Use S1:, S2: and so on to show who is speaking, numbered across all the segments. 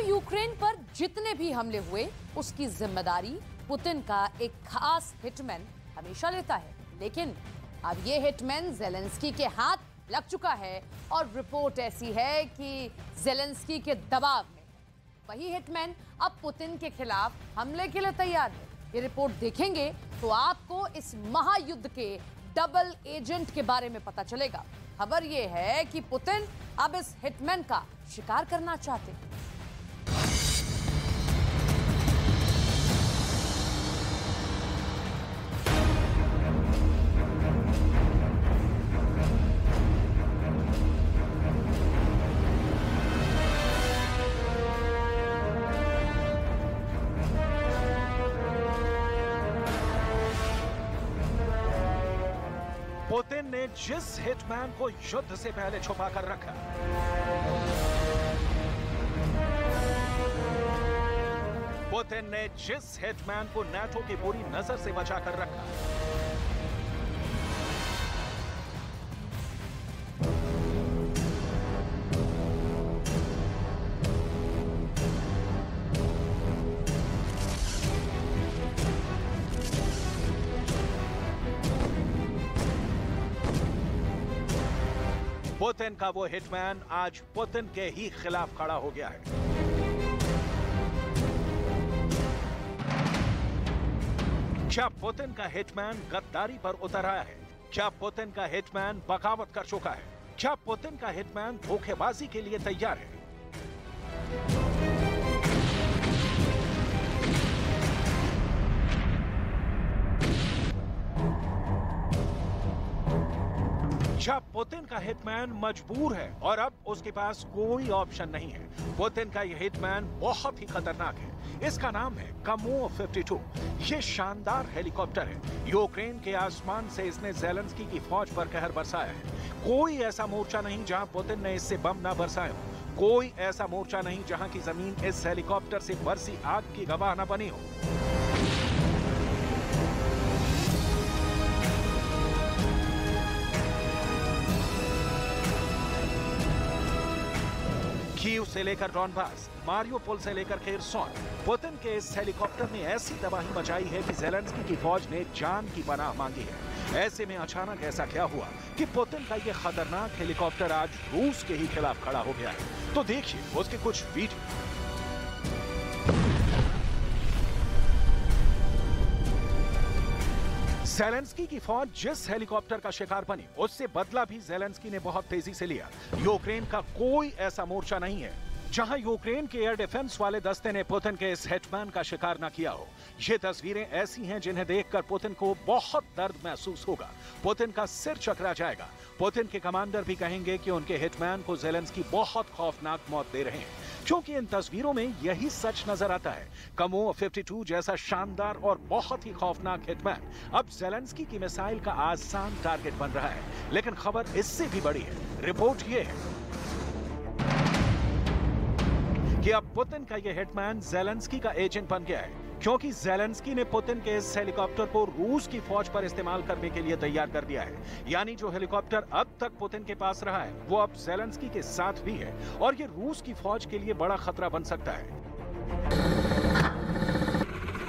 S1: Ukraine पर जितने भी हमले हुए उसकी जिम्मेदारी पुतिन का एक खास हिटमैन हमेशा लेता है, लेकिन अब ये हिटमैन जेलेंस्की के हाथ लग चुका है और रिपोर्ट ऐसी है कि जेलेंस्की के दबाव में वही हिटमैन अब पुतिन के खिलाफ हमले के लिए तैयार है। ये रिपोर्ट देखेंगे तो आपको इस महायुद्ध के डबल एजेंट के बारे में पता चलेगा। खबर यह है कि पुतिन अब इस हिटमैन का शिकार करना चाहते हैं।
S2: पुतिन ने जिस हिटमैन को युद्ध से पहले छुपा कर रखा, पुतिन ने जिस हिटमैन को नाटो की बुरी नजर से बचा कर रखा, पुतिन का वो हिटमैन आज पुतिन के ही खिलाफ खड़ा हो गया है। क्या पुतिन का हिटमैन गद्दारी पर उतर आया है? क्या पुतिन का हिटमैन बगावत कर चुका है? क्या पुतिन का हिटमैन धोखेबाजी के लिए तैयार है? क्या पुतिन का हिटमैन मजबूर है और अब उसके पास कोई ऑप्शन नहीं है? पुतिन का यह हिटमैन बहुत ही खतरनाक है। इसका नाम है कामोव 52। ये शानदार हेलीकॉप्टर है। यूक्रेन के आसमान से इसने जेलेंस्की की फौज पर कहर बरसाया है। कोई ऐसा मोर्चा नहीं जहां पुतिन ने इससे बम ना बरसाए हो। कोई ऐसा मोर्चा नहीं जहां की जमीन इस हेलीकॉप्टर से बरसी आग की गवाह न बनी हो। कीव से लेकर डॉनबास, मारियोपोल से लेकर खेरसोन, पुतिन के इस हेलीकॉप्टर ने ऐसी तबाही मचाई है कि जेलेंस्की की फौज ने जान की पनाह मांगी है। ऐसे में अचानक ऐसा क्या हुआ कि पुतिन का यह खतरनाक हेलीकॉप्टर आज रूस के ही खिलाफ खड़ा हो गया है? तो देखिए उसके कुछ वीडियो। जेलेंस्की की फौज जिस हेलीकॉप्टर का शिकार बनी, उससे बदला भी जेलेंस्की ने बहुत तेजी से लिया। यूक्रेन का कोई ऐसा मोर्चा नहीं है जहां यूक्रेन के एयर डिफेंस वाले दस्ते ने पुतिन के इस हिटमैन का शिकार न किया हो। ये तस्वीरें ऐसी हैं जिन्हें देखकर पुतिन को बहुत दर्द महसूस होगा। पुतिन का सिर चकरा जाएगा। पुतिन के कमांडर भी कहेंगे कि उनके हिटमैन को जेलेंस्की बहुत खौफनाक मौत दे रहे हैं, क्योंकि इन तस्वीरों में यही सच नजर आता है। कामोव 52 जैसा शानदार और बहुत ही खौफनाक हिटमैन अब जेलेंस्की की मिसाइल का आसान टारगेट बन रहा है। लेकिन खबर इससे भी बड़ी है। रिपोर्ट ये है कि अब पुतिन का यह हिटमैन जेलेंस्की का एजेंट बन गया है, क्योंकि जेलेंस्की ने पुतिन के इस हेलीकॉप्टर को रूस की फौज पर इस्तेमाल करने के लिए तैयार कर दिया है। यानी जो हेलीकॉप्टर अब तक पुतिन के पास रहा है वो अब जेलेंस्की के साथ भी है और ये रूस की फौज के लिए बड़ा खतरा बन सकता है।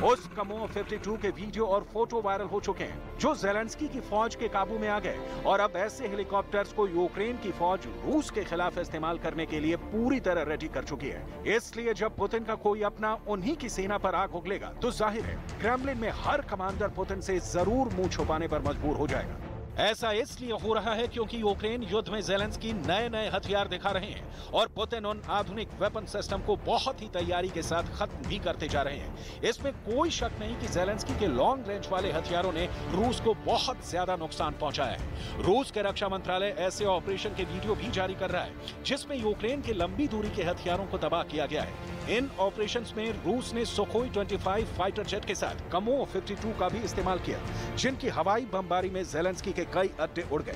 S2: उस कामोव 52 के वीडियो और फोटो वायरल हो चुके हैं जो जेलेंस्की की फौज के काबू में आ गए और अब ऐसे हेलीकॉप्टर्स को यूक्रेन की फौज रूस के खिलाफ इस्तेमाल करने के लिए पूरी तरह रेडी कर चुकी है। इसलिए जब पुतिन का कोई अपना उन्हीं की सेना पर आग उगलेगा तो जाहिर है क्रेमलिन में हर कमांडर पुतिन से जरूर मुंह छुपाने पर मजबूर हो जाएगा। ऐसा इसलिए हो रहा है क्योंकि यूक्रेन युद्ध में जेलेंस्की नए नए हथियार दिखा रहे हैं और पुतिन उन आधुनिक वेपन सिस्टम को बहुत ही तैयारी के साथ खत्म भी करते जा रहे हैं। इसमें कोई शक नहीं कि जेलेंस्की के लॉन्ग रेंज वाले हथियारों ने रूस को बहुत ज्यादा नुकसान पहुंचाया है। रूस के रक्षा मंत्रालय ऐसे ऑपरेशन के वीडियो भी जारी कर रहा है जिसमें यूक्रेन के लंबी दूरी के हथियारों को तबाह किया गया है। इन ऑपरेशंस में रूस ने सुखोई 25 फाइटर जेट के साथ कामोव 52 का भी इस्तेमाल किया, जिनकी हवाई बमबारी में जेलेंस्की के कई अड्डे उड़ गए।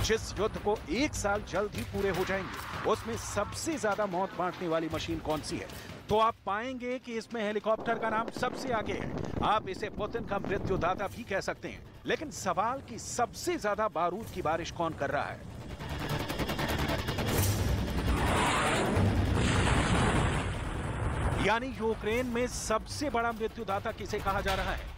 S2: जिस युद्ध को 1 साल जल्द ही पूरे हो जाएंगे, उसमें सबसे ज्यादा मौत बांटने वाली मशीन कौन सी है? तो आप पाएंगे कि इसमें हेलीकॉप्टर का नाम सबसे आगे है। आप इसे पुतिन का मृत्युदाता भी कह सकते हैं। लेकिन सवाल कि सबसे ज्यादा बारूद की बारिश कौन कर रहा है? यानी यूक्रेन में सबसे बड़ा मृत्युदाता किसे कहा जा रहा है?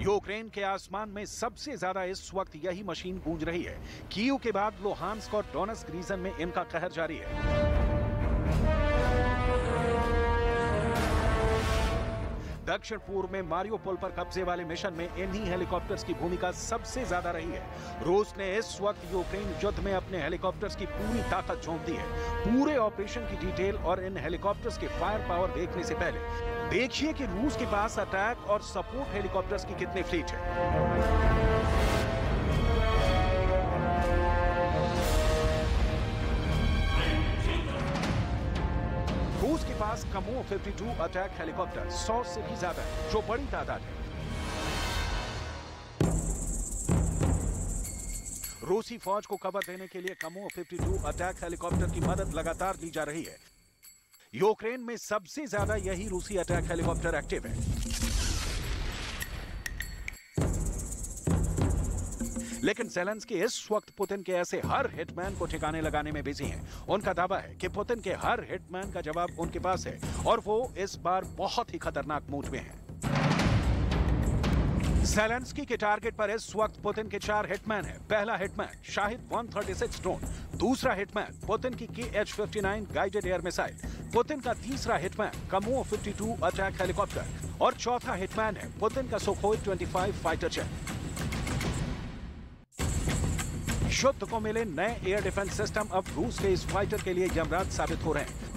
S2: यूक्रेन के आसमान में सबसे ज्यादा इस वक्त यही मशीन गूंज रही है। कीव के बाद लुहांस्क और डोनेट्स्क रीजन में इनका कहर जारी है। दक्षिण पूर्व में मारियोपोल पर कब्जे वाले मिशन में इन्हीं हेलीकॉप्टर्स की भूमिका सबसे ज्यादा रही है। रूस ने इस वक्त यूक्रेन युद्ध में अपने हेलीकॉप्टर्स की पूरी ताकत झोंक दी है। पूरे ऑपरेशन की डिटेल और इन हेलीकॉप्टर्स के फायर पावर देखने से पहले देखिए कि रूस के पास अटैक और सपोर्ट हेलीकॉप्टर्स की कितनी फ्लीट है। रूस के पास कमो 52 अटैक हेलीकॉप्टर 100 से भी ज्यादा है, जो बड़ी तादाद है। रूसी फौज को कवर देने के लिए कमो 52 अटैक हेलीकॉप्टर की मदद लगातार ली जा रही है। यूक्रेन में सबसे ज्यादा यही रूसी अटैक हेलीकॉप्टर एक्टिव है। लेकिन ज़ेलेंस्की इस वक्त पुतिन के ऐसे हर हिटमैन को ठिकाने लगाने में बिजी हैं। उनका दावा है कि पुतिन के हर हिटमैन का जवाब उनके पास है और वो इस बार बहुत ही खतरनाक मूड में हैं। ज़ेलेंस्की के टारगेट पर इस वक्त पुतिन के 4 हिटमैन हैं। पहला हिटमैन शाहिद 136 ड्रोन, दूसरा हिटमैन पुतिन की KH-59 guided air missile, Putin का तीसरा हिटमैन कमो 52 अटैक हेलीकॉप्टर और चौथा हिटमैन है पुतिन का सुखोई 25 फाइटर जेट। युद्ध को मिले नए एयर डिफेंस सिस्टम अब रूस के इस फाइटर के लिए यमराज साबित हो रहे हैं।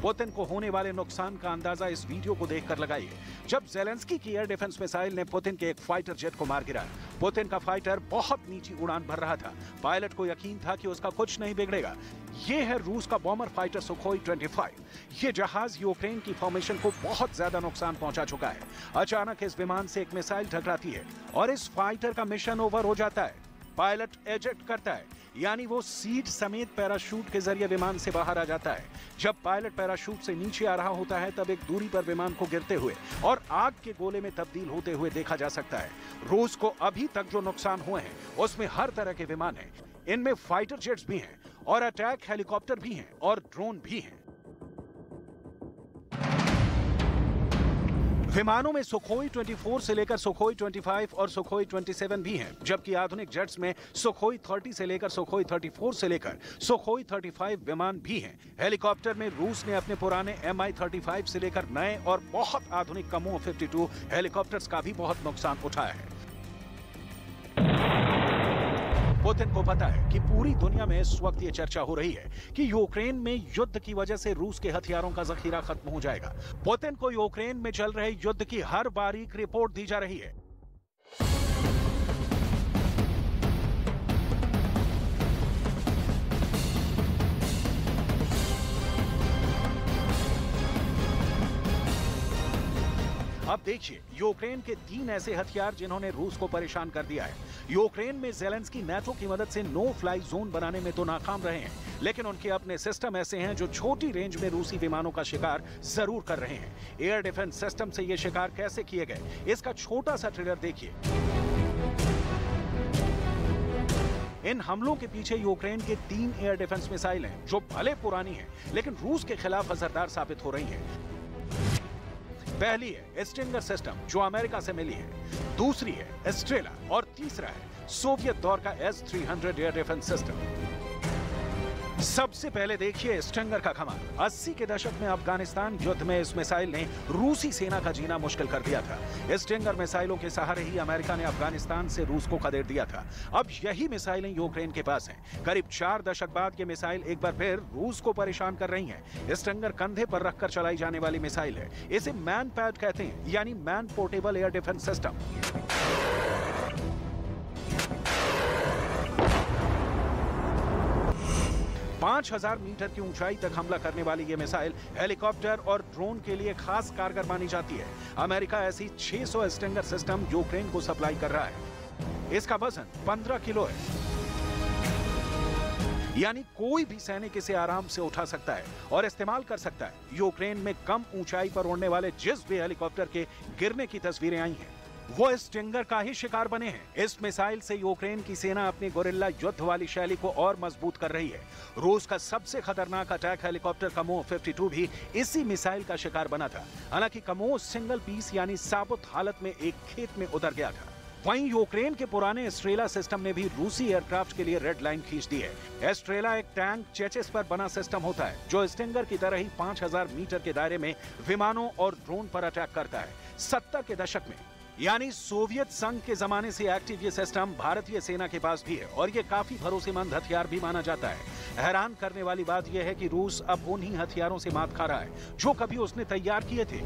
S2: पुतिन को होने वाले नुकसान का अंदाजा इस वीडियो को देखकर लगाइए। जब ज़ेलेंस्की की एयर डिफेंस मिसाइल ने पुतिन के एक फाइटर जेट को मार गिराया, पुतिन का फाइटर बहुत नीची उड़ान भर रहा था। पायलट को यकीन था कि उसका कुछ नहीं बिगड़ेगा। ये है रूस का बॉम्बर फाइटर सुखोई 25। ये जहाज यूक्रेन की फॉर्मेशन को बहुत ज्यादा नुकसान पहुंचा चुका है। अचानक इस विमान से एक मिसाइल टकराती है और इस फाइटर का मिशन ओवर हो जाता है। पायलट एजेक्ट करता है, यानी वो सीट समेत पैराशूट के जरिए विमान से बाहर आ जाता है। जब पायलट पैराशूट से नीचे आ रहा होता है तब एक दूरी पर विमान को गिरते हुए और आग के गोले में तब्दील होते हुए देखा जा सकता है। रूस को अभी तक जो नुकसान हुए हैं उसमें हर तरह के विमान हैं। इनमें फाइटर जेट्स भी हैं और अटैक हेलीकॉप्टर भी हैं और ड्रोन भी हैं। विमानों में सुखोई 24 से लेकर सुखोई 25 और सुखोई 27 भी हैं, जबकि आधुनिक जेट्स में सुखोई 30 से लेकर सुखोई 34 से लेकर सुखोई 35 विमान भी हैं। हेलीकॉप्टर में रूस ने अपने पुराने Mi-35 से लेकर नए और बहुत आधुनिक कमो 52 हेलीकॉप्टर्स का भी बहुत नुकसान उठाया है। पुतिन को पता है कि पूरी दुनिया में इस वक्त ये चर्चा हो रही है कि यूक्रेन में युद्ध की वजह से रूस के हथियारों का जखीरा खत्म हो जाएगा। पुतिन को यूक्रेन में चल रहे युद्ध की हर बारीक रिपोर्ट दी जा रही है। अब देखिए यूक्रेन के 3 ऐसे हथियार जिन्होंने रूस को परेशान कर दिया है। यूक्रेन में ज़ेलेंस्की नेटो की मदद से नो फ्लाई जोन बनाने में तो नाकाम रहे हैं, लेकिन उनके अपने सिस्टम ऐसे हैं जो छोटी रेंज में रूसी विमानों का शिकार जरूर कर रहे हैं। एयर डिफेंस सिस्टम से ये शिकार कैसे किए गए, इसका छोटा सा ट्रेलर देखिए। इन हमलों के पीछे यूक्रेन के 3 एयर डिफेंस मिसाइल हैं, जो भले पुरानी हैं, लेकिन रूस के खिलाफ असरदार साबित हो रही हैं। पहली है स्टिंगर सिस्टम, जो अमेरिका से मिली है। दूसरी है एस्ट्रेला और तीसरा है सोवियत दौर का S-300 एयर डिफेंस सिस्टम। सबसे पहले देखिए स्टिंगर का कमाल। 80 के दशक में अफगानिस्तान युद्ध में इस मिसाइल ने रूसी सेना का जीना मुश्किल कर दिया था। स्टिंगर मिसाइलों के सहारे ही अमेरिका ने अफगानिस्तान से रूस को खदेड़ दिया था। अब यही मिसाइलें यूक्रेन के पास हैं। करीब 4 दशक बाद ये मिसाइल एक बार फिर रूस को परेशान कर रही हैं। स्टिंगर कंधे पर रखकर चलाई जाने वाली मिसाइल है। इसे मैन पैड कहते हैं, यानी man portable air defence system. 5000 metre की ऊंचाई तक हमला करने वाली ये मिसाइल हेलीकॉप्टर और ड्रोन के लिए खास कारगर मानी जाती है। अमेरिका ऐसी 600 स्टिंगर सिस्टम यूक्रेन को सप्लाई कर रहा है। इसका वजन 15 किलो है, यानी कोई भी सैनिक इसे आराम से उठा सकता है और इस्तेमाल कर सकता है। यूक्रेन में कम ऊंचाई पर उड़ने वाले जिस भी हेलीकॉप्टर के गिरने की तस्वीरें आई हैं, वो स्टिंगर का ही शिकार बने हैं। इस मिसाइल से यूक्रेन की सेना अपनी गोरिल्ला युद्ध वाली शैली को और मजबूत कर रही है। रूस का सबसे खतरनाक अटैक हेलीकॉप्टर कमोह 52 भी इसी मिसाइल का शिकार बना था। हालांकि कमोह सिंगल पीस यानी साबुत हालत में एक खेत में उतर गया था। वहीं यूक्रेन के पुराने एस्ट्रेला सिस्टम ने भी रूसी एयरक्राफ्ट के लिए रेड लाइन खींच दी है। एस्ट्रेला एक टैंक चेचिस पर बना सिस्टम होता है जो स्टिंगर की तरह ही 5000 मीटर के दायरे में विमानों और ड्रोन पर अटैक करता है। 70 के दशक में यानी सोवियत संघ के जमाने से एक्टिव ये सिस्टम भारतीय सेना के पास भी है और ये काफी भरोसेमंद हथियार भी माना जाता है। हैरान करने वाली बात यह है कि रूस अब उन्हीं हथियारों से मात खा रहा है जो कभी उसने तैयार किए थे।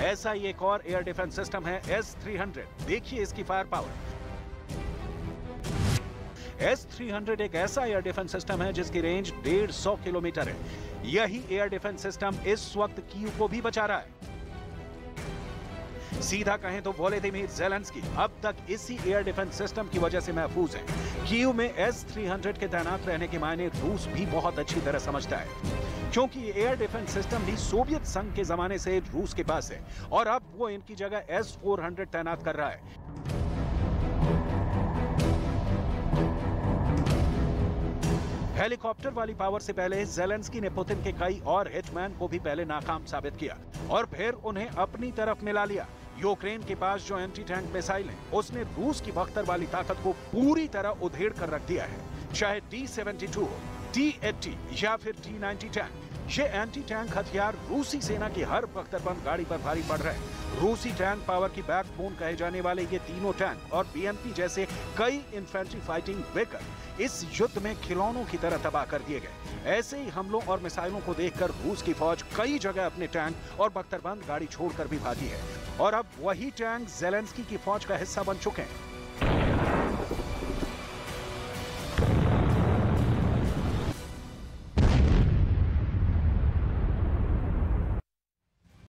S2: ऐसा ही एक और एयर डिफेंस सिस्टम है S-300। देखिए इसकी फायर पावर। S-300 एक ऐसा एयर डिफेंस सिस्टम है जिसकी रेंज 150 किलोमीटर है। यही एयर डिफेंस सिस्टम इस वक्त कीव को भी बचा रहा है। सीधा कहें तो वोलोदिमीर ज़ेलेंस्की अब तक इसी एयर डिफेंस सिस्टम की वजह से महफूज है। कीव में S-300 के तैनात रहने के मायने रूस भी बहुत अच्छी तरह समझता है, क्योंकि ये एयर डिफेंस सिस्टम भी सोवियत संघ के जमाने से रूस के पास है और अब वो इनकी जगह S-400 तैनात कर रहा है। हेलीकॉप्टर वाली पावर से पहले ज़ेलेंस्की ने पुतिन के कई और हिटमैन को भी पहले नाकाम साबित किया और फिर उन्हें अपनी तरफ मिला लिया। यूक्रेन के पास जो एंटी टैंक मिसाइल है, उसने रूस की बख्तर वाली ताकत को पूरी तरह उधेड़ कर रख दिया है। चाहे T-72 हो, T-80 या फिर T-90 टैंक, ये एंटी टैंक हथियार रूसी सेना की हर बख्तरबंद गाड़ी पर भारी पड़ रहे हैं। रूसी टैंक पावर की बैकबोन कहे जाने वाले ये तीनों टैंक और BMP जैसे कई इन्फेंट्री फाइटिंग व्हीकल इस युद्ध में खिलौनों की तरह तबाह कर दिए गए। ऐसे ही हमलों और मिसाइलों को देखकर रूस की फौज कई जगह अपने टैंक और बख्तरबंद गाड़ी छोड़कर भी भागी है और अब वही टैंक ज़ेलेंस्की की फौज का हिस्सा बन चुके हैं।